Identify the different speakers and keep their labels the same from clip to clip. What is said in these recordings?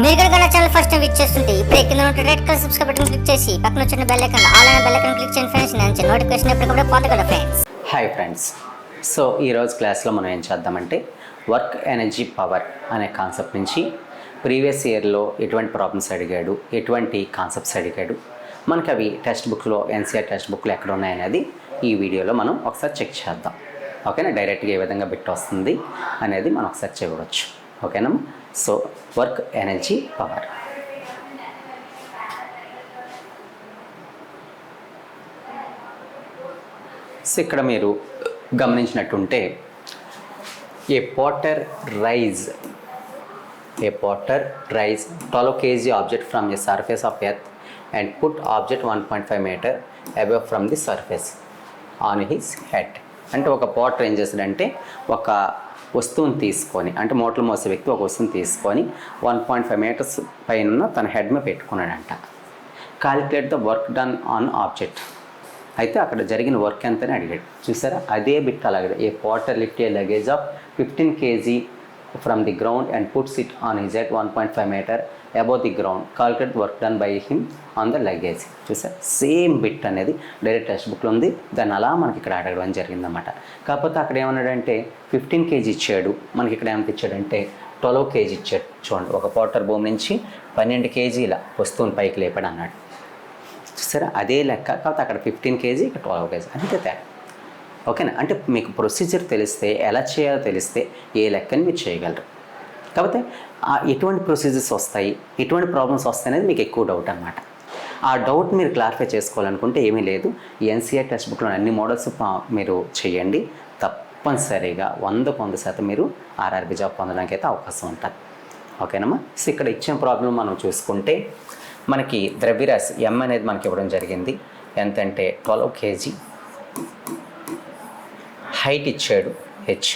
Speaker 1: మీరు కనుక నా ఛానల్ ఫస్ట్ టైం విజిట్ చేస్తుంటే ఇప్పుడు కింద ఉన్న red colour subscribe button click చేసి పక్కన వచ్చిన బెల్ ఐకాన్ ఆల్ అనే బెల్ ఐకాన్ క్లిక్ చేయండి ఫ్రెండ్స్. నేను నోటిఫికేషన్ ఎప్పటికప్పుడు పొందగలరు ఫ్రెండ్స్.
Speaker 2: హాయ్ ఫ్రెండ్స్, సో ఈరోజు క్లాస్లో మనం ఏం చేద్దామంటే వర్క్ ఎనర్జీ పవర్ అనే కాన్సెప్ట్ నుంచి ప్రీవియస్ ఇయర్లో ఎటువంటి ప్రాబ్లమ్స్ అడిగాడు, ఎటువంటి కాన్సెప్ట్స్ అడిగాడు, మనకి అవి టెక్స్ట్ బుక్లో ఎన్సీఆర్ టెక్స్ట్ బుక్లో ఎక్కడ ఉన్నాయనేది ఈ వీడియోలో మనం ఒకసారి చెక్ చేద్దాం. ఓకేనా, డైరెక్ట్గా ఏ విధంగా బిట్ వస్తుంది అనేది మనం ఒకసారి చూడవచ్చు. ఓకేనా, so work energy power. So ఇక్కడ మీరు గమనించినట్టుంటే ఏ Potter rise 12 kg object from the surface of earth and put object 1.5 meter above from the surface on his head. అంటే ఒక పోటర్ ఏం చేస్తాడంటే ఒక వస్తువుని తీసుకొని, అంటే మూటలు మోసే వ్యక్తి ఒక వస్తువుని తీసుకొని 1.5 meters పైన తన హెడ్ మీద పెట్టుకున్నాడంట. Calculate the work done on object. అయితే అక్కడ జరిగిన వర్క్ ఎంతని అడిగాడు. చూసారా, అదే బిట్ అలాగే a porter lift a luggage of 15 kg from the ground and puts it on his head 1.5 meter above the ground. Calculate work done by him on the luggage. చూసారా, same bit అనేది direct text బుక్లో ఉంది. దాన్ని అలా మనకి ఇక్కడ అడగడం జరిగిందన్నమాట. కాకపోతే అక్కడ ఏమన్నాడంటే 15 kg ఇచ్చాడు, మనకి ఇక్కడ ఏమంత ఇచ్చాడంటే 12 kg ఇచ్చాడు. చూడండి, ఒక పోటర్ భూమి నుంచి 12 kgల వస్తువుని పైకి లేపాడు అన్నాడు. చూసారా, అదే లెక్క. కాకపోతే అక్కడ 15 kg, ఇక్కడ 12 kg, అంతే తేడా. ఓకేనా, అంటే మీకు ప్రొసీజర్ తెలిస్తే, ఎలా చేయాలో తెలిస్తే ఏ లెక్కని మీరు చేయగలరు. కాకపోతే ఎటువంటి ప్రొసీజర్స్ వస్తాయి, ఎటువంటి ప్రాబ్లమ్స్ వస్తాయి అనేది మీకు ఎక్కువ డౌట్ అనమాట. ఆ డౌట్ మీరు క్లారిఫై చేసుకోవాలనుకుంటే ఏమీ లేదు, ఎన్సీఆర్ టెక్స్ట్ బుక్లో అన్ని మోడల్స్ మీరు చేయండి. తప్పనిసరిగా 100% మీరు ఆర్ఆర్బీ జాబ్ పొందడానికి అయితే అవకాశం ఉంటుంది. ఓకేనమ్మా. సో ఇక్కడ ఇచ్చిన ప్రాబ్లం మనం చూసుకుంటే మనకి ద్రవ్యరాశి ఎం అనేది మనకి ఇవ్వడం జరిగింది. ఎంతంటే 12 kg. హైట్ ఇచ్చాడు హెచ్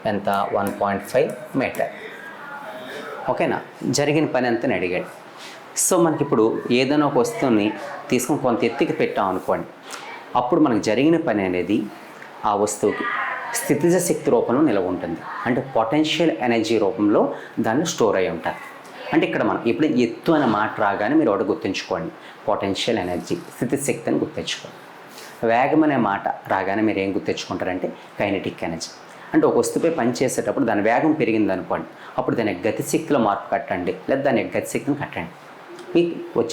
Speaker 2: ఎంత 1.5 meter. ఓకేనా, జరిగిన పని ఎంతని అడిగాడు. సో మనకి ఇప్పుడు ఏదైనా ఒక వస్తువుని తీసుకొని కొంత ఎత్తుకి పెట్టాం అనుకోండి, అప్పుడు మనకు జరిగిన పని అనేది ఆ వస్తువుకి స్థితిజ శక్తి రూపంలో నిలవ ఉంటుంది. అంటే పొటెన్షియల్ ఎనర్జీ రూపంలో దాన్ని స్టోర్ అయి ఉంటుంది. అంటే ఇక్కడ మనం ఇప్పుడు ఎత్తు అనే మాట రాగానే మీరు ఒకటి గుర్తుంచుకోండి, పొటెన్షియల్ ఎనర్జీ, స్థితి శక్తి అని గుర్తుంచుకోండి. వేగం అనే మాట రాగానే మీరు ఏం గుర్తుంచుకుంటారంటే కైనెటిక్ ఎనర్జీ. అంటే ఒక వస్తువుపై పని చేసేటప్పుడు దాని వేగం పెరిగింది అనుకోండి, అప్పుడు దాని గతిశక్తిలో మార్పు కట్టండి, లేదా దాని గతిశక్తిని కట్టండి, మీకు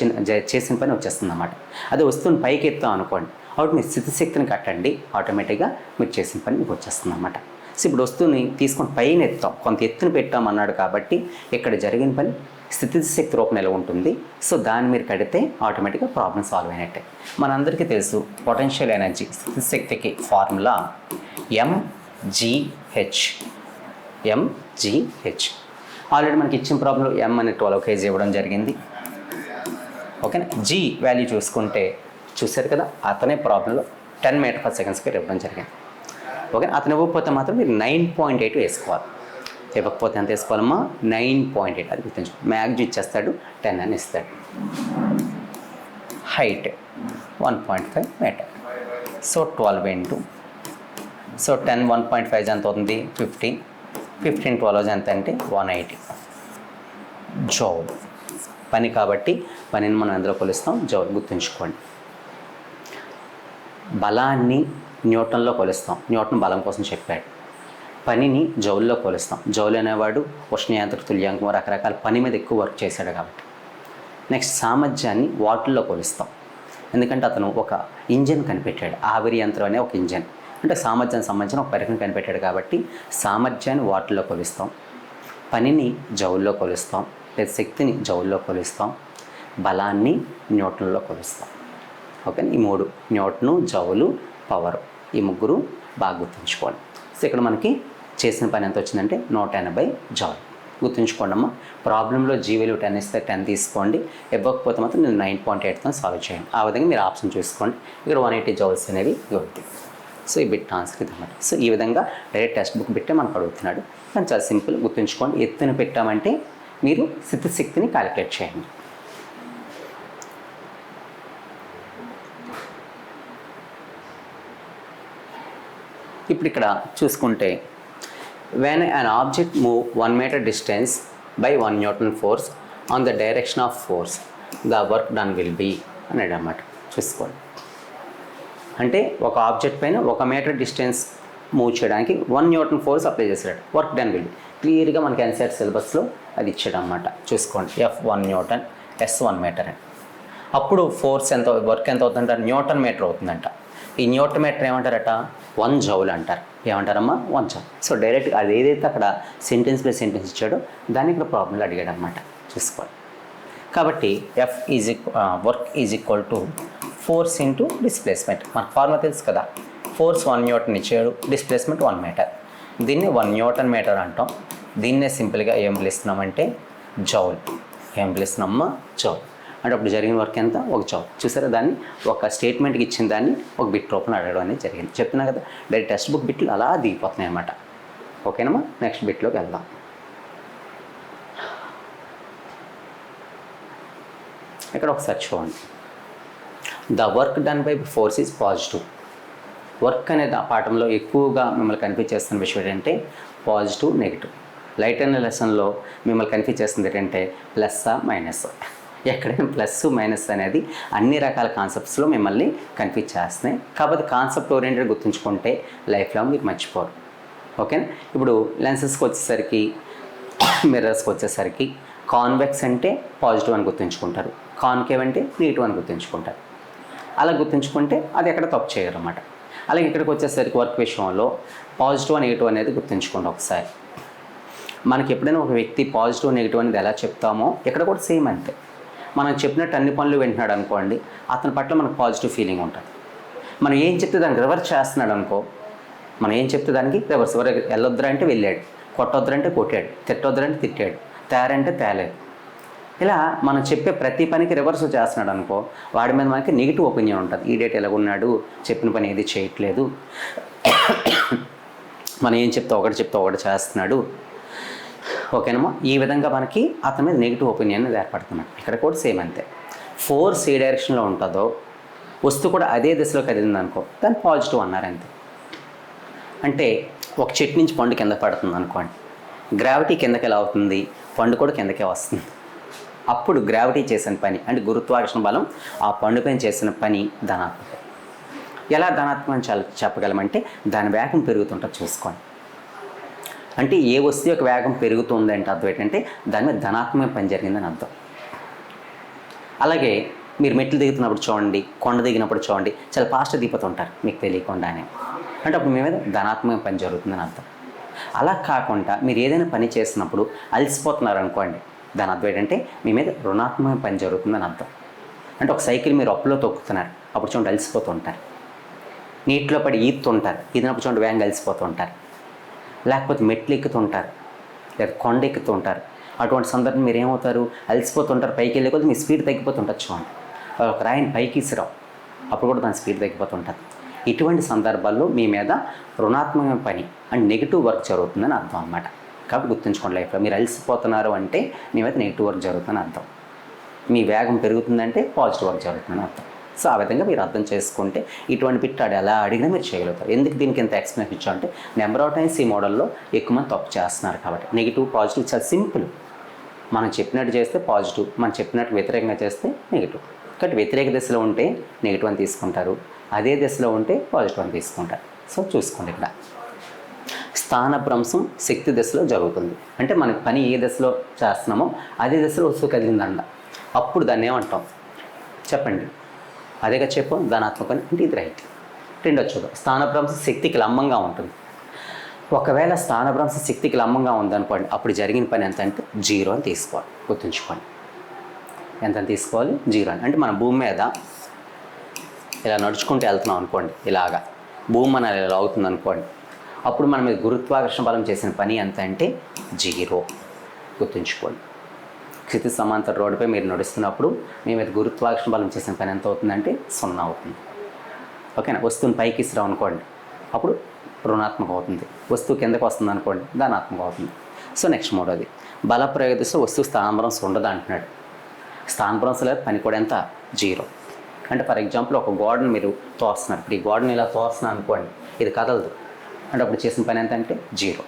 Speaker 2: చేసిన పని వచ్చేస్తుంది అన్నమాట. అదే వస్తువుని పైకి ఎత్తాం అనుకోండి, అప్పుడు మీరు స్థితిశక్తిని కట్టండి, ఆటోమేటిక్గా మీరు చేసిన పని మీకు వచ్చేస్తుంది అన్నమాట. సో ఇప్పుడు వస్తువుని తీసుకొని పైన ఎత్తాం, కొంత ఎత్తుని పెట్టామన్నాడు కాబట్టి ఇక్కడ జరిగిన పని స్థితిశక్తి రూపం ఎలా ఉంటుంది. సో దాన్ని మీరు కడితే ఆటోమేటిక్గా ప్రాబ్లం సాల్వ్ అయినట్టే. మనందరికీ తెలుసు పొటెన్షియల్ ఎనర్జీ స్థితిశక్తికి ఫార్ములా MGH. ఆల్రెడీ మనకి ఇచ్చిన ప్రాబ్లంలో ఎం అనే 12 kg ఇవ్వడం జరిగింది. ఓకేనా, జీ వాల్యూ చూసుకుంటే చూసారు కదా, అతనే ప్రాబ్లంలో 10 meter/s ఇవ్వడం జరిగింది. ఓకే, అతను ఇవ్వకపోతే మాత్రం మీరు 9.8 వేసుకోవాలి. ఇవ్వకపోతే ఎంత వేసుకోవాలమ్మా, 9.8. అది గుర్తుంచుకో. మ్యాక్జ్ ఇచ్చేస్తాడు 10 అని ఇస్తాడు. Height 1.5 meter. So 12 into, so 10 1.5 ఎంత అవుతుంది 15. 15 12 ఎంత అంటే 180 జౌల్. పని కాబట్టి పనిని మనం ఎందులో కొలుస్తాం, జౌల్. గుర్తుంచుకోండి. బలాన్ని న్యూటన్లో కొలుస్తాం, న్యూటన్ బలం కోసం చెప్పాడు. పనిని జౌల్లో కొలుస్తాం, జౌల్ అనేవాడు ఉష్ణయాంత్రిక తుల్యాంకం, రకరకాల పని మీద ఎక్కువ వర్క్ చేశాడు కాబట్టి. నెక్స్ట్ సామర్థ్యాన్ని వాటిల్లో కొలుస్తాం, ఎందుకంటే అతను ఒక ఇంజన్ కనిపెట్టాడు, ఆవిరి యంత్రం అనే ఒక ఇంజన్. అంటే సామర్థ్యానికి సంబంధించిన ఒక పరికరం కనిపెట్టాడు కాబట్టి సామర్థ్యాన్ని వాటిల్లో కొలుస్తాం, పనిని జౌల్లో కొలుస్తాం, లేదా శక్తిని జౌల్లో కొలుస్తాం, బలాన్ని న్యూటన్లో కొలుస్తాం. ఓకే, ఈ 3 న్యూటను, జౌలు, పవర్, ఈ 3 బాగా గుర్తుంచుకోండి. సో ఇక్కడ మనకి చేసిన పని ఎంత వచ్చిందంటే 180 జౌల్. గుర్తుంచుకోండి అమ్మా. ప్రాబ్లంలో జీవీలు 10 ఇస్తే 10 తీసుకోండి, ఇవ్వకపోతే మాత్రం నేను 9.8తో సాల్వ్ చేయండి. ఆ విధంగా మీరు ఆప్షన్ చూసుకోండి. ఇక్కడ 180 జౌల్స్ అనేవి ఇవ్వద్దు. సో ఈ బిట్ ఆన్సర్ ఇదన్నమాట. సో ఈ విధంగా డైరెక్ట్ టెక్స్ట్ బుక్ పెట్టే మనకు అడుగుతున్నాడు. కానీ చాలా సింపుల్, గుర్తుంచుకోండి. ఎత్తుని పెట్టామంటే మీరు స్థితిశక్తిని క్యాలిక్యులేట్ చేయండి. ఇప్పుడు ఇక్కడ చూసుకుంటే when an object move 1 meter distance by 1 Newton force on the direction of force, the work done will be అనేది అన్నమాట. చూసుకోండి, అంటే ఒక ఆబ్జెక్ట్ పైన 1 మీటర్ డిస్టెన్స్ మూవ్ చేయడానికి 1 న్యూటన్ ఫోర్స్ అప్లై చేసాడు. వర్క్ డన్ విల్ బి క్లియర్గా మనకి ఎన్సీఆర్ సిలబస్లో అది ఇచ్చాడు అనమాట. చూసుకోండి, F1 న్యూటన్, S1 మీటర్ అని. అప్పుడు ఫోర్స్ ఎంత, వర్క్ ఎంత అవుతుందంట, న్యూటన్ మీటర్ అవుతుందంట. ఈ న్యూటన్ మీటర్ ఏమంటారట, 1 జౌల్ అంటారు. ఏమంటారమ్మా, 1 జౌల్. సో డైరెక్ట్గా అది ఏదైతే అక్కడ సెంటెన్స్ బై సెంటెన్స్ ఇచ్చాడో దాన్ని ఇక్కడ ప్రాబ్లంలో అడిగాడు అనమాట. చూసుకోండి, కాబట్టి work is equal to force into displacement. మనకు ఫార్ములా తెలుసు కదా, ఫోర్స్ 1 న్యూటన్ ఇచ్చాడు, డిస్ప్లేస్మెంట్ 1 మీటర్. దీన్ని 1 న్యూటన్ మీటర్ అంటాం. దీన్నే సింపుల్గా ఏం పిలుస్తున్నామంటే జౌల్. ఏం పిలుస్తున్నామా, జౌల్. అంటే అప్పుడు జరిగిన వర్క్ ఎంత, 1 జౌల్. చూసారా, దాన్ని ఒక స్టేట్మెంట్కి ఇచ్చిన దాన్ని ఒక బిట్ రూపంలో అడగడం అనేది జరిగింది. చెప్తున్నా కదా, డైరెక్ట్ టెక్స్ట్ బుక్ బిట్లు అలా దిగిపోతున్నాయి అన్నమాట. ఓకేనమ్మా, నెక్స్ట్ బిట్లోకి వెళ్దాం. ఇక్కడ ఒకసారి చూడండి, the work done by force is positive. Work అనేది ఆ పాఠంలో ఎక్కువగా మిమ్మల్ని కనిపించేస్తున్న విషయం ఏంటంటే పాజిటివ్, నెగిటివ్. లైట్ అనే లెసన్లో మిమ్మల్ని కనిపించేస్తుంది ఏంటంటే ప్లస్ మైనస్. ఎక్కడైనా ప్లస్ మైనస్ అనేది అన్ని రకాల కాన్సెప్ట్స్లో మిమ్మల్ని కనిపించేస్తున్నాయి. కాబట్టి కాన్సెప్ట్ ఓరియంటెడ్ గుర్తుంచుకుంటే లైఫ్లో మీకు మర్చిపోరు. ఓకేనా. ఇప్పుడు లెన్సెస్కి వచ్చేసరికి, మిర్రర్స్కి వచ్చేసరికి కాన్వెక్స్ అంటే పాజిటివ్ అని గుర్తుంచుకుంటారు, కాన్కేవ్ అంటే నెగిటివ్ అని గుర్తుంచుకుంటారు. అలా గుర్తుంచుకుంటే అది ఎక్కడ తప్పు చేయరు అన్నమాట. అలాగే ఇక్కడికి వచ్చేసరికి వర్క్ విషయంలో పాజిటివ్ నెగిటివ్ అనేది గుర్తుంచుకోండి ఒకసారి. మనకి ఎప్పుడైనా ఒక వ్యక్తి పాజిటివ్ నెగిటివ్ అనేది ఎలా చెప్తామో ఇక్కడ కూడా సేమ్ అంతే. మనం చెప్పినట్టు అన్ని పనులు వింటున్నాడు అనుకోండి, అతని పట్ల మనకు పాజిటివ్ ఫీలింగ్ ఉంటుంది. మనం ఏం చెప్తే దానికి రివర్స్ చేస్తున్నాడు అనుకో, మనం ఏం చెప్తే దానికి రివర్స్. వెళ్ళొద్దురా అంటే వెళ్ళాడు, కొట్టొద్దురంటే కొట్టాడు, తిట్టొద్దురంటే తిట్టాడు, తేరంటే తేలేదు. ఇలా మనం చెప్పే ప్రతి పనికి రివర్స్ చేస్తున్నాడు అనుకో, వాడి మీద మనకి నెగిటివ్ ఒపీనియన్ ఉంటుంది. ఈ డేట్ ఎలాగున్నాడు, చెప్పిన పని ఏది చేయట్లేదు, మనం ఏం చెప్తే ఒకటి చేస్తున్నాడు. ఓకేనమ్మా, ఈ విధంగా మనకి అతని మీద నెగిటివ్ ఒపీనియన్ ఏర్పడుతున్నాడు. ఇక్కడ కూడా సేమ్ అంతే. ఫోర్స్ ఏ డైరెక్షన్లో ఉంటుందో వస్తువు కూడా అదే దిశలో కదిలింది అనుకో, దాన్ని పాజిటివ్ అన్నారు అంతే. అంటే ఒక చెట్టు నుంచి పండు కింద పడుతుంది అనుకోండి, గ్రావిటీ కిందకి ఎలా అవుతుంది, పండు కూడా కిందకే వస్తుంది. అప్పుడు గ్రావిటీ చేసిన పని అంటే గురుత్వాకర్షణ బలం ఆ పండు పైన చేసిన పని ధనాత్మకం. ఎలా ధనాత్మకం చెప్పగలమంటే దాని వేగం పెరుగుతుంటుంది. చూసుకోండి, అంటే ఏ వస్తువు యొక్క వేగం పెరుగుతుందంటే అర్థం ఏంటంటే దాని మీద ధనాత్మకమైన పని జరిగిందని అర్థం. అలాగే మీరు మెట్లు దిగుతున్నప్పుడు చూడండి, కొండ దిగినప్పుడు చూడండి, చాలా ఫాస్ట్గా దిగిపోతుంటారు మీకు తెలియకుండానే. అంటే అప్పుడు మీ మీద ధనాత్మకమైన పని జరుగుతుందని అర్థం. అలా కాకుండా మీరు ఏదైనా పని చేసినప్పుడు అలసిపోతున్నారు అనుకోండి, దాని అర్థం ఏంటంటే మీ మీద రుణాత్మకమైన పని జరుగుతుందని అర్థం. అంటే ఒక సైకిల్ మీరు అప్పులో తొక్కుతున్నారు, అప్పుడు చూడండి అలసిపోతూ ఉంటారు. నీటిలో పడి ఈదుతుంటారు, ఈదినప్పుడు చూడండి వేగంగా అలసిపోతూ ఉంటారు. లేకపోతే మెట్లు ఎక్కుతుంటారు, లేదా కొండ ఎక్కుతూ ఉంటారు. అటువంటి సందర్భం మీరు ఏమవుతారు, అలసిపోతుంటారు, పైకి వెళ్ళే కొద్ది మీ స్పీడ్ తగ్గిపోతుంటుంది. చూడండి, ఒక రాయిని పైకి ఇసిరావు, అప్పుడు కూడా దాని స్పీడ్ తగ్గిపోతుంటుంది. ఇటువంటి సందర్భాల్లో మీ మీద రుణాత్మకమైన పని అండ్ నెగిటివ్ వర్క్ జరుగుతుందని అర్థం అన్నమాట. కాబట్టి గుర్తుంచుకోండి, లైఫ్లో మీరు అలసిపోతున్నారు అంటే మీ మీద నెగిటివ్ వర్క్ జరుగుతుందని అర్థం, మీ వేగం పెరుగుతుందంటే పాజిటివ్ వర్క్ జరుగుతుందని అర్థం. సో ఆ విధంగా మీరు అర్థం చేసుకుంటే ఇటువంటి పిట్టాడు ఎలా అడిగినా మీరు చేయగలుగుతారు. ఎందుకు దీనికి ఎంత ఎక్స్ప్లెనేషన్ ఇచ్చామంటే నెంబర్ ఆఫ్ టైమ్స్ ఈ మోడల్లో ఎక్కువ మంది తప్పు చేస్తున్నారు కాబట్టి. నెగిటివ్ పాజిటివ్ చాలా సింపుల్. మనం చెప్పినట్టు చేస్తే పాజిటివ్, మనం చెప్పినట్టు వ్యతిరేకంగా చేస్తే నెగిటివ్. కాబట్టి వ్యతిరేక దిశలో ఉంటే నెగిటివ్ అని తీసుకుంటారు, అదే దిశలో ఉంటే పాజిటివ్ అని తీసుకుంటారు. సో చూసుకోండి, ఇక్కడ స్థానభ్రంశం శక్తి దశలో జరుగుతుంది. అంటే మన పని ఏ దశలో చేస్తున్నామో అదే దశలో వస్తువు కదిలిందండ, అప్పుడు దాన్ని ఏమంటాం చెప్పండి. అదేగా చెప్పాం ధనాత్మకం అంటే ఇది రైట్. రెండో చూద్దాం, స్థానభ్రంశం శక్తికి లంబంగా ఉంటుంది. ఒకవేళ స్థానభ్రంశం శక్తికి లంబంగా ఉందనుకోండి, అప్పుడు జరిగిన పని ఎంత అంటే 0 అని తీసుకోవాలి. గుర్తుంచుకోండి, ఎంత అని తీసుకోవాలి, 0 అని. అంటే మన భూమి మీద ఇలా నడుచుకుంటూ వెళ్తున్నాం అనుకోండి, ఇలాగా భూమి మన ఇలా అవుతుంది అనుకోండి, అప్పుడు మన మీద గురుత్వాకర్షణ బలం చేసిన పని ఎంత అంటే 0. గుర్తుంచుకోండి, క్షితిజ సమాంతర రోడ్డుపై మీరు నడుస్తున్నప్పుడు మీ మీద గురుత్వాకర్షణ బలం చేసిన పని ఎంత అవుతుందంటే 0 అవుతుంది. ఓకేనా. వస్తువుని పైకి ఇస్తాం అనుకోండి, అప్పుడు రుణాత్మకం అవుతుంది. వస్తువు కిందకు వస్తుంది అనుకోండి, ధనాత్మకం అవుతుంది. సో నెక్స్ట్ మూడోది, బల ప్రయోగ దిశలో వస్తువు స్థానభ్రంశం ఉండదు అంటున్నాడు. స్థానభ్రంశం లేదు, పని కూడా ఎంత 0. అంటే ఫర్ ఎగ్జాంపుల్ ఒక గోడను మీరు తోస్తున్నారు, ఇప్పుడు ఈ గోడను ఇలా తోస్తున్నారు అనుకోండి, ఇది కదలదు. అంటే అప్పుడు చేసిన పని ఎంత అంటే 0.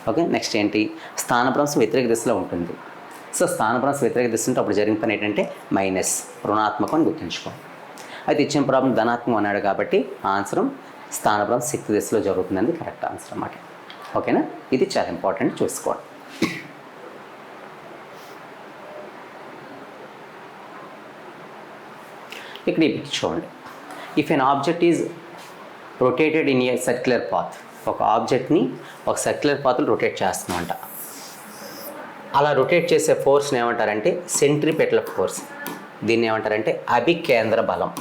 Speaker 2: ఓకే, నెక్స్ట్ ఏంటి, స్థానభ్రంశం వ్యతిరేక దిశలో ఉంటుంది. సో స్థానభ్రంశం వ్యతిరేక దిశ ఉంటే అప్పుడు జరిగిన పని ఏంటంటే మైనస్, రుణాత్మకం అని గుర్తుంచుకోండి. అయితే ఇచ్చిన ప్రాబ్లం ధనాత్మకం అన్నాడు కాబట్టి ఆన్సర్ స్థానభ్రంశం శక్తి దిశలో జరుగుతుందని కరెక్ట్ ఆన్సర్ అన్నమాట. ఓకేనా, ఇది చాలా ఇంపార్టెంట్ చూసుకోండి. ఇక్కడ ఈ పిక్చర్ చూడండి. If an object is rotated in a circular path, ఒక ఆబ్జెక్ట్ని ఒక సర్క్యులర్ పాత్లో రొటేట్ చేస్తున్నామంట. అలా రొటేట్ చేసే ఫోర్స్ని ఏమంటారంటే సెంట్రిపెటల్ ఫోర్స్. దీన్ని ఏమంటారంటే అభికేంద్ర బలం.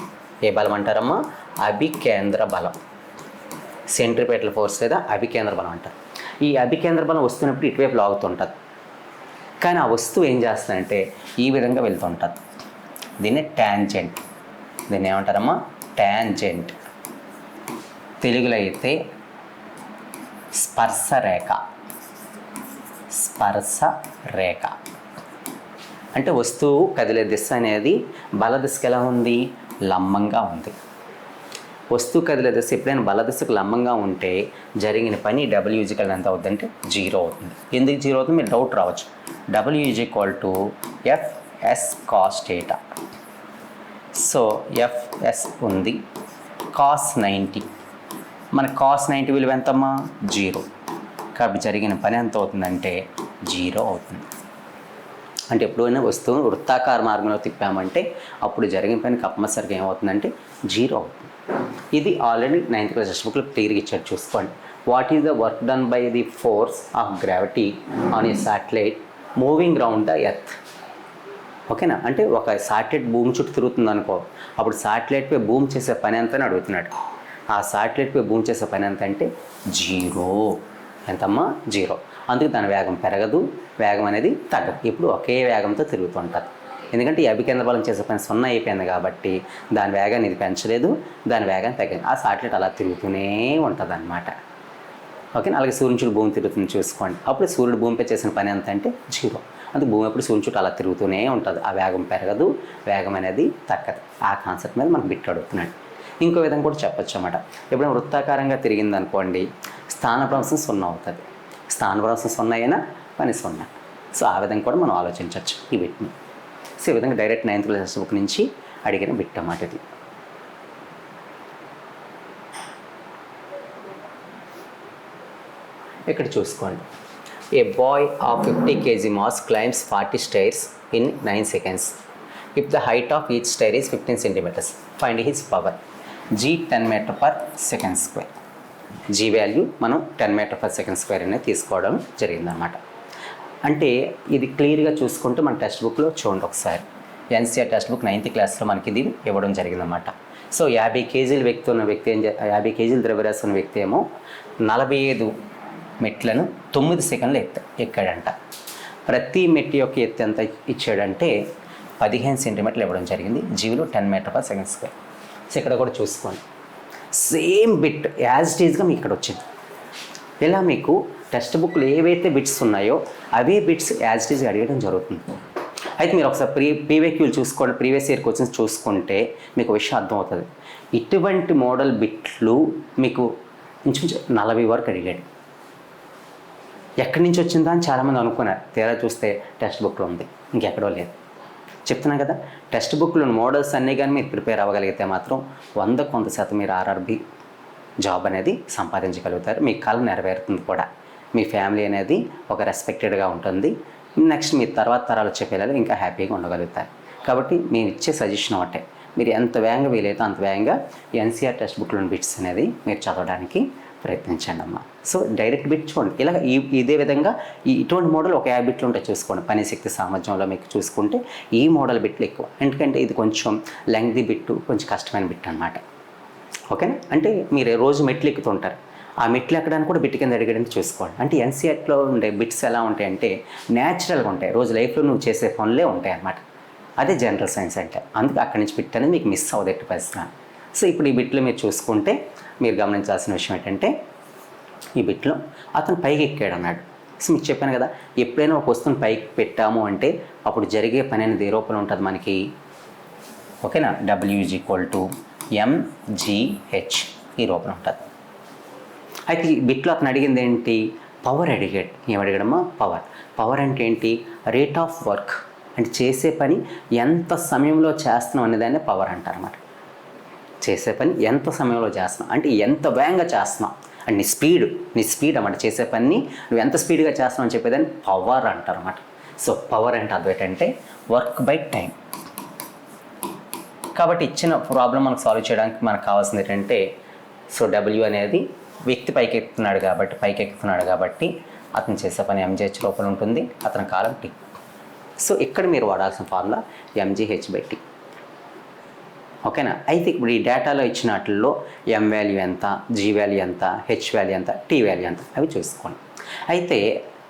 Speaker 2: ఏ బలం అంటారమ్మా? అభికేంద్ర బలం. సెంట్రిపెటల్ ఫోర్స్ లేదా అభికేంద్ర బలం అంటారు. ఈ అభికేంద్ర బలం వస్తున్నప్పుడు ఇటువైపు లాగుతుంటుంది, కానీ ఆ వస్తువు ఏం చేస్తుందంటే ఈ విధంగా వెళ్తుంటుంది. దీన్ని ట్యాంజెంట్. దీన్ని ఏమంటారమ్మా? ట్యాంజెంట్. తెలుగులో అయితే స్పర్శ రేఖ. స్పర్శ రేఖ అంటే వస్తువు కదిలే దిశ అనేది బల దిశకు ఎలా ఉంది? లంబంగా ఉంది. వస్తువు కదిలే దిశ ఎప్పుడైనా బల దిశకు లంబంగా ఉంటే జరిగిన పని డబ్ల్యూ ఈక్వల్ ఎంత అవుతుందంటే 0 అవుతుంది. ఎందుకు 0 అవుతుంది మీరు డౌట్ రావచ్చు. W equal to FS cos theta. So FS ఉంది, కాస్ 90. మన కాస్ 90 విలువ ఎంతమ్మా? 0. కాబట్టి జరిగిన పని ఎంత అవుతుందంటే 0 అవుతుంది. అంటే ఎప్పుడైనా వస్తువును వృత్తాకార మార్గంలో తిప్పామంటే అప్పుడు జరిగిన పని కంపల్సరిగా ఏమవుతుందంటే 0 అవుతుంది. ఇది ఆల్రెడీ 9th క్లాస్ టెక్స్ట్ బుక్లో క్లియర్గా ఇచ్చారు, చూసుకోండి. What is the work done by the force of gravity on a satellite moving round the earth. ఓకేనా, అంటే ఒక శాటిలైట్ భూమి చుట్టూ తిరుగుతుంది అనుకో, అప్పుడు శాటిలైట్పై భూమి చేసే పని ఎంత అని అడుగుతున్నాడు. ఆ శాటిలైట్పై భూమి చేసే పని ఎంత అంటే 0. ఎంతమ్మా? 0. అందుకే దాని వేగం పెరగదు, వేగం అనేది తగ్గదు, ఇప్పుడు ఒకే వేగంతో తిరుగుతుంటుంది. ఎందుకంటే ఈ అభికేంద్ర బలం చేసే పని 0 అయిపోయింది కాబట్టి దాని వేగాన్ని ఇది పెంచలేదు, దాని వేగాన్ని తగ్గింది. ఆ శాటిలైట్ అలా తిరుగుతూనే ఉంటుంది అన్నమాట. ఓకేనా, అలాగే సూర్యుని చుట్టూ భూమి తిరుగుతుంది చూసుకోండి. అప్పుడు సూర్యుడు భూమిపై చేసిన పని ఎంత అంటే 0. అందుకే భూమి ఎప్పుడు సూర్యుని చుట్టూ అలా తిరుగుతూనే ఉంటుంది. ఆ వేగం పెరగదు, వేగం అనేది తగ్గదు. ఆ కాన్సెప్ట్ మీద మనకు బిట్ అడుగుతున్నాడు. ఇంకో విధంగా కూడా చెప్పొచ్చు అన్నమాట. ఎప్పుడైనా వృత్తాకారంగా తిరిగింది అనుకోండి, స్థానభ్రంశం 0 అవుతుంది. స్థానభ్రంశం 0 అయినా పని 0. సో ఆ విధంగా కూడా మనం ఆలోచించవచ్చు ఈ బిట్ని. సో ఈ విధంగా డైరెక్ట్ 9th క్లాస్ బుక్ నుంచి అడిగిన బిట్ అన్నమాట ఇది. ఇక్కడ చూసుకోండి. ఏ boy of 50 kg mass climbs 40 stairs in 9 seconds. If the height of each stair is 15 centimeters, find his power. G 10 meter per second square. G value మనం 10 meter per second square అనేది తీసుకోవడం జరిగిందన్నమాట. అంటే ఇది క్లియర్గా చూసుకుంటే మన టెక్స్ట్ బుక్లో చూడండి ఒకసారి. ఎన్సీఆర్ టెక్స్ట్ బుక్ 9th క్లాస్లో మనకి ఇది ఇవ్వడం జరిగిందన్నమాట. సో 50 kg వ్యక్తి ఉన్న వ్యక్తి 50 kg ద్రవ్యరాశి ఉన్న వ్యక్తి ఏమో 45 మెట్లను 9 సెకండ్లు ఎక్కాడంట. ప్రతి మెట్టు యొక్క ఎత్తు ఎంత ఇచ్చాడంటే 15 సెంటీమీటర్లు ఇవ్వడం జరిగింది. జీవిలో 10 meter per second square. So ఇక్కడ కూడా చూసుకోండి, సేమ్ బిట్ యాజ్ ఇట్ ఈజ్గా మీకు ఇక్కడ వచ్చింది. ఇలా మీకు టెక్స్ట్ బుక్లో ఏవైతే బిట్స్ ఉన్నాయో అవే బిట్స్ యాజ్ ఇట్ ఈజ్గా అడగడం జరుగుతుంది. అయితే మీరు ఒకసారి ప్రీవియస్ చూసుకోండి, ప్రీవియస్ ఇయర్ క్వశ్చన్స్ చూసుకుంటే మీకు విషయం అర్థమవుతుంది. ఇటువంటి మోడల్ బిట్లు మీకు ఇంచుమించు 40 వరకు అడిగాడు. ఎక్కడి నుంచి వచ్చిందా అని చాలామంది అనుకున్నారు, తీరా చూస్తే టెక్స్ట్ బుక్లో ఉంది, ఇంకెక్కడో లేదు. చెప్తున్నాను కదా, టెక్స్ట్ బుక్లో మోడల్స్ అన్నీ కానీ మీరు ప్రిపేర్ అవ్వగలిగితే మాత్రం 100% మీరు ఆర్ఆర్బి జాబ్ అనేది సంపాదించగలుగుతారు. మీ కళ నెరవేరుతుంది కూడా, మీ ఫ్యామిలీ అనేది ఒక రెస్పెక్టెడ్గా ఉంటుంది. నెక్స్ట్ మీ తర్వాత తరాలు వచ్చే పిల్లలు ఇంకా హ్యాపీగా ఉండగలుగుతారు. కాబట్టి మేము ఇచ్చే సజెషన్ ఒకటే, మీరు ఎంత వేగంగా వీలైతే అంత వేగంగా ఎన్సీఆర్ టెక్స్ట్ బుక్లోని బిట్స్ అనేది మీరు చదవడానికి ప్రయత్నించండి అమ్మా. సో డైరెక్ట్ బిట్ చూడండి, ఇలా ఇదే విధంగా ఇటువంటి మోడల్ ఒక 50 బిట్లు ఉంటాయి చూసుకోండి. పని శక్తి సామర్థ్యంలో మీకు చూసుకుంటే ఈ మోడల్ బిట్లు ఎక్కువ, ఎందుకంటే ఇది కొంచెం లెంగ్తీ బిట్టు, కొంచెం కష్టమైన బిట్ అనమాట. ఓకేనా, అంటే మీరు రోజు మెట్లు ఎక్కుతుంటారు, ఆ మెట్లు ఎక్కడానికి కూడా బిట్ కింద అడిగడానికి చూసుకోండి. అంటే ఎన్సీఆర్లో ఉండే బిట్స్ ఎలా ఉంటాయంటే న్యాచురల్గా ఉంటాయి, రోజు లైఫ్లో నువ్వు చేసే పనులే ఉంటాయి అన్నమాట. అదే జనరల్ సైన్స్ అంటే, అందుకే అక్కడి నుంచి బిట్ అనేది మీకు మిస్ అవ్వదు ఎట్టి పరిస్థితి. సో ఇప్పుడు ఈ బిట్లో మీరు చూసుకుంటే మీరు గమనించాల్సిన విషయం ఏంటంటే, ఈ బిట్లో అతను పైకి ఎక్కాడు అన్నాడు. సో మీకు చెప్పాను కదా, ఎప్పుడైనా ఒక వస్తువుని పైకి పెట్టాము అంటే అప్పుడు జరిగే పని అనేది ఏ రూపంలో ఉంటుంది మనకి. ఓకేనా, డబ్ల్యూ ఈక్వల్ టు ఎంజీహెచ్ ఈ రూపంలో ఉంటుంది. అయితే ఈ బిట్లో అతను అడిగింది ఏంటి, పవర్ అడిగాడు. ఏం అడిగాడమ్మా? పవర్ అంటే ఏంటి? రేట్ ఆఫ్ వర్క్ అంటే చేసే పని ఎంత సమయంలో చేస్తున్నాం అనేదాన్ని పవర్ అంటారన్నమాట. చేసే పని ఎంత సమయంలో చేస్తున్నాం అంటే ఎంత వేగంగా చేస్తున్నాం అంటే నీ స్పీడ్ అన్నమాట. చేసే పని నువ్వు ఎంత స్పీడ్గా చేస్తున్నావు అని చెప్పేదాన్ని పవర్ అంటారు అన్నమాట. సో పవర్ అంటే అర్థం ఏంటంటే వర్క్ బై టైం. కాబట్టి ఇచ్చిన ప్రాబ్లం మనకు సాల్వ్ చేయడానికి మనకు కావాల్సింది ఏంటంటే, సో డబ్ల్యూ అనేది వ్యక్తి పైకెక్కుతున్నాడు కాబట్టి అతను చేసే పని ఎంజీహెచ్ లోపల ఉంటుంది, అతని కాలం టీ. సో ఇక్కడ మీరు వాడాల్సిన ఫార్ములా ఎంజీహెచ్/టీ. ఓకేనా? అయితే ఇప్పుడు ఈ డేటాలో ఇచ్చిన వాటిల్లో ఎం వాల్యూ ఎంత, జీ వాల్యూ ఎంత, హెచ్ వాల్యూ ఎంత, టీ వాల్యూ ఎంత అవి చూసుకోండి. అయితే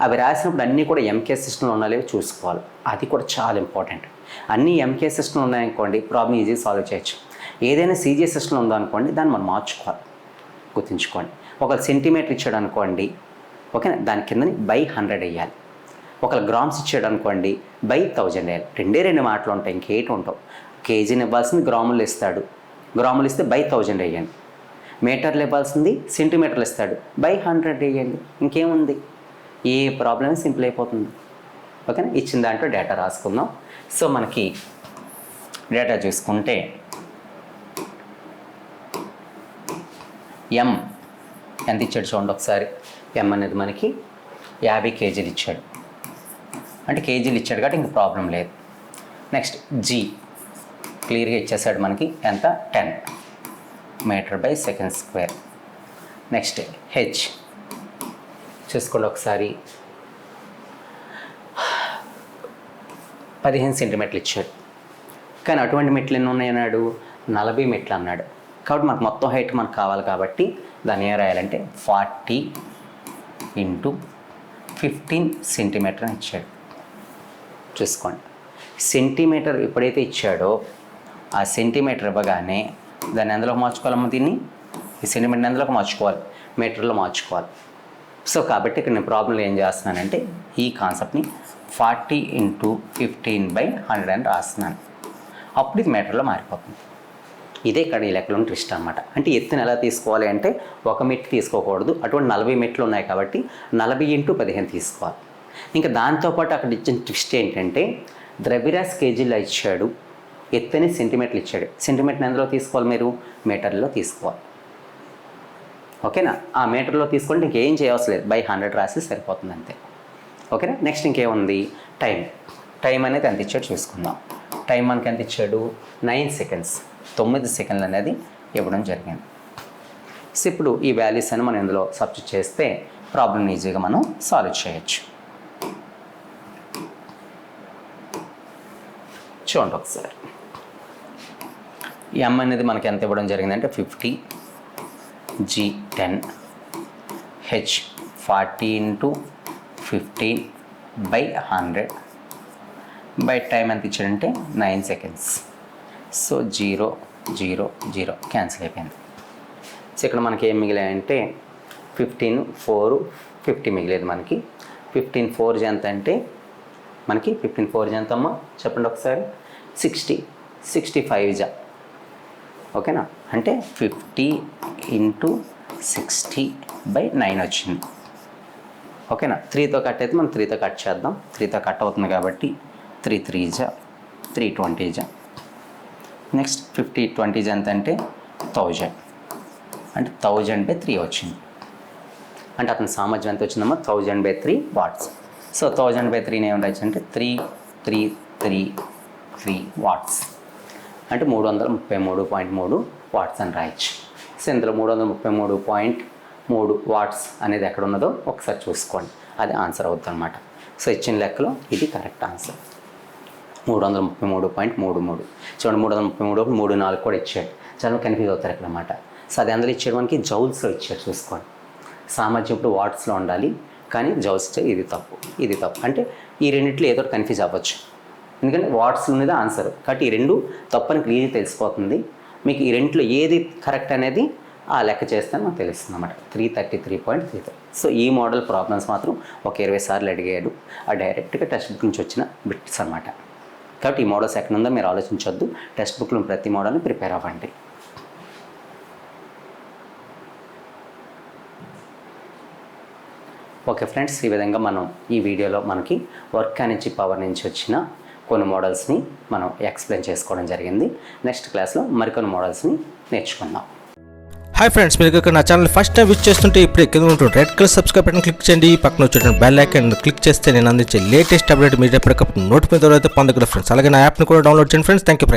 Speaker 2: అవి రాసినప్పుడు అన్నీ కూడా ఎంకే సిస్టంలో ఉన్నాయో చూసుకోవాలి. అది కూడా చాలా ఇంపార్టెంట్. అన్నీ ఎంకే సిస్టంలో ఉన్నాయనుకోండి ప్రాబ్లం ఈజీ సాల్వ్ చేయొచ్చు. ఏదైనా సీజీ సిస్టంలో ఉందనుకోండి దాన్ని మనం మార్చుకోవాలి, గుర్తుంచుకోండి. ఒక సెంటీమీటర్ ఇచ్చాడు అనుకోండి, ఓకేనా, దాని కిందని బై 100 వేయాలి. ఒకవేళ గ్రామ్స్ ఇచ్చాడు అనుకోండి బై 1000 వేయాలి. రెండు మాటలు ఉంటాయి, ఇంకేటి ఉంటావు. కేజీని ఇవ్వాల్సింది గ్రాములు ఇస్తాడు, గ్రాములు ఇస్తే బై 1000 వేయండి. మీటర్లు ఇవ్వాల్సింది సెంటీమీటర్లు ఇస్తాడు, బై 100 వేయండి. ఇంకేముంది, ఏ ప్రాబ్లం సింపుల్ అయిపోతుంది. ఓకేనా? ఇచ్చిన దాంట్లో డేటా రాసుకుందాం. సో మనకి డేటా చూసుకుంటే ఎం ఎంత ఇచ్చాడు చూడండి ఒకసారి. ఎం అనేది మనకి 50 కేజీలు ఇచ్చాడు, అంటే కేజీలు ఇచ్చాడు కాబట్టి ఇంక ప్రాబ్లం లేదు. నెక్స్ట్ జీ క్లియర్గా ఇచ్చేసాడు మనకి ఎంత, 10 మీటర్/సెకండ్². నెక్స్ట్ హెచ్ చూసుకోండి ఒకసారి, 15 సెంటీమీటర్లు ఇచ్చాడు. కానీ అటువంటి మెట్లు ఎన్ని ఉన్నాయన్నాడు, 40 మెట్లు అన్నాడు. కాబట్టి మనకు మొత్తం హైట్ మనకు కావాలి కాబట్టి దాన్ని ఏం రాయాలంటే 40 × 15 సెంటీమీటర్ అని ఇచ్చాడు. చూసుకోండి, సెంటీమీటర్ ఎప్పుడైతే ఇచ్చాడో ఆ సెంటీమీటర్ ఇవ్వగానే దాన్ని ఎందులోకి మార్చుకోవాలమ్మా, దీన్ని ఈ సెంటీమీటర్ ఎందులోకి మార్చుకోవాలి, మీటర్లో మార్చుకోవాలి. సో కాబట్టి ఇక్కడ నేను ప్రాబ్లంలో ఏం చేస్తున్నానంటే ఈ కాన్సెప్ట్ని 40 × 15/100 అని రాస్తున్నాను. అప్పుడు ఇది మీటర్లో మారిపోతుంది. ఇదే ఇక్కడ ఈ లెక్కలో ట్విస్ట్ అనమాట. అంటే ఎత్తుని ఎలా తీసుకోవాలి అంటే ఒక మెట్టు తీసుకోకూడదు, అటువంటి 40 మెట్లు ఉన్నాయి కాబట్టి 40 × 15 తీసుకోవాలి. ఇంకా దాంతోపాటు అక్కడ ఇచ్చిన ట్విస్ట్ ఏంటంటే ద్రవ్యరాశి కేజీలో ఇచ్చాడు, ఎత్తుని సెంటీమీటర్లు ఇచ్చాడు. సెంటీమీటర్ ఎందులో తీసుకోవాలి, మీరు మీటర్లో తీసుకోవాలి. ఓకేనా? ఆ మీటర్లో తీసుకుంటే ఇంకేం చేయవలసిన లేదు, బై 100 రాసి సరిపోతుంది అంతే. ఓకేనా? నెక్స్ట్ ఇంకేముంది, టైం అనేది ఎంత ఇచ్చాడు చూసుకుందాం. టైం మనకి ఎంత ఇచ్చాడు, 9 సెకండ్స్, 9 సెకండ్లు అనేది ఇవ్వడం జరిగింది. సో ఇప్పుడు ఈ వాల్యూస్ అని మనం ఇందులో సబ్స్టిట్యూట్ చేస్తే ప్రాబ్లం ఈజీగా మనం సాల్వ్ చేయొచ్చు. చూడండి ఒకసారి, ఎం అనేది మనకి ఎంత ఇవ్వడం జరిగిందంటే 50, జీ 10, హెచ్ 40 × 15/100 బై టైం ఎంత ఇచ్చాడంటే 9 సెకండ్స్. సో 0, 0, 0 క్యాన్సిల్ అయిపోయింది. సో ఇక్కడ మనకి ఏం మిగిలాయంటే 15, 4, 50 మిగిలేదు మనకి. 15 4 ఎంత అంటే మనకి 15 4 ఎంత అమ్మా చెప్పండి ఒకసారి, 60, 65 ఓకేనా, అంటే 50 × 60/9 వచ్చింది. ఓకేనా? 3తో కట్ అయితే మనం 3తో కట్ చేద్దాం. 3తో కట్ అవుతుంది కాబట్టి 3 3 320. నెక్స్ట్ 50 20 ఎంత అంటే 1000, అంటే 1000/3 వచ్చింది. అంటే అతని సామర్థ్యం ఎంత వచ్చిందమ్మా, 1000/3 వాట్స్. సో 1000/3ని ఏమి రాయొచ్చు అంటే 3333 వాట్స్, అంటే 333.3 వాట్స్ అని రాయొచ్చు. సో ఇందులో 333.3 వాట్స్ అనేది ఎక్కడ ఉన్నదో ఒకసారి చూసుకోండి, అది ఆన్సర్ అవుతుంది అనమాట. సో ఇచ్చిన లెక్కలో ఇది కరెక్ట్ ఆన్సర్, 333.33. చూడండి 333 3 4 కూడా ఇచ్చాడు, చాలా కన్ఫ్యూజ్ అవుతారు ఇక్కడ అన్నమాట. సో అది అందులో ఇచ్చాడు మనకి జౌల్స్లో ఇచ్చాడు. చూసుకోండి, సామర్థ్యం ఇప్పుడు వాట్స్లో ఉండాలి, కానీ జౌల్స్ ఇది తప్పు, ఇది తప్పు. అంటే ఈ రెండింటిలో ఏదో కన్ఫ్యూజ్ అవ్వచ్చు, ఎందుకంటే వాట్స్ ఉన్నది ఆన్సర్. కాబట్టి ఈ రెండు తప్పని క్లియర్గా తెలిసిపోతుంది. మీకు ఈ రెండింటిలో ఏది కరెక్ట్ అనేది ఆ లెక్క చేస్తే మనకు తెలుస్తుంది అన్నమాట. 333.33. సో ఈ మోడల్ ప్రాబ్లమ్స్ మాత్రం ఒక 20 సార్లు అడిగాడు. ఆ డైరెక్ట్గా టెక్స్ట్ బుక్ నుంచి వచ్చిన బిట్స్ అనమాట. కాబట్టి ఈ మోడల్స్ ఎక్కడ ఉందో మీరు ఆలోచించొద్దు, టెక్స్ట్ బుక్లో ప్రతి మోడల్ని ప్రిపేర్ అవ్వండి. ఓకే ఫ్రెండ్స్, ఈ విధంగా మనం ఈ వీడియోలో మనకి వర్క్ నుంచి పవర్ నుంచి వచ్చిన కొన్ని మోడల్స్ని మనం ఎక్స్ప్లెయిన్ చేసుకోవడం జరిగింది. నెక్స్ట్ క్లాస్లో మరికొన్ని మోడల్స్ని నేర్చుకుందాం.
Speaker 3: హాయ్ ఫ్రెండ్స్, మీరు ఇక్కడ నా ఛానల్ ఫస్ట్ టైం విజిట్ చేస్తుంటే ఇప్పుడు కింద ఉంటుంది red colour subscribe button click చేయండి. పక్కన వచ్చే బెల్ ఐకాన్ క్లిక్ చేస్తే నేను అందించే లేటెస్ట్ అప్డేట్ మీరు ఎప్పటికప్పుడు నోటిఫికేషన్ ద్వారా అయితే పొందగలరు ఫ్రెండ్స్. అలాగే నా యాప్ని కూడా డౌన్లోడ్ చేయండి ఫ్రెండ్స్. Thank you friends.